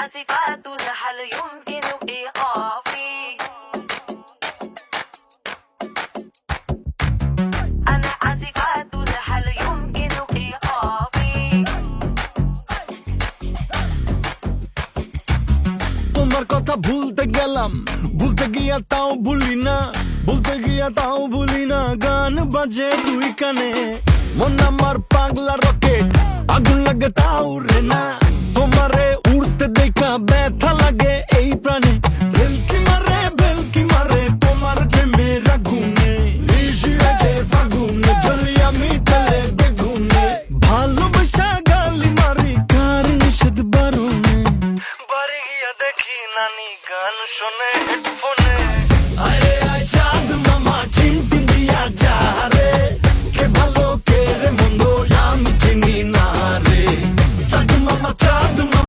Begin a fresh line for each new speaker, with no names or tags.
عازفات هل يمكن إيقافي أنا عازفات هل يمكن إيقافي
তোমার কথা ভুলতে গেলাম, ভুলতে গিয়া তাও ভুলি না, ভুলতে গিয়া তাও ভুলি না। গান বাজে দুই কানে, মন আমার পাগলা রকেট, আগুন লাগে তাও রে না। তোমারে উড়তে দেখা ব্যথা লাগে এই প্রাণে, ভেলকি মারে তোমার প্রেমের আগুনে। নিশি রাতে ফাগুনে জ্বলি আমি তেলে বেগুনে, ভালোবাসা গালি মারি কার নিষেধ বারণে। বাড়ি গিয়া দেখি নানি গান শোনে।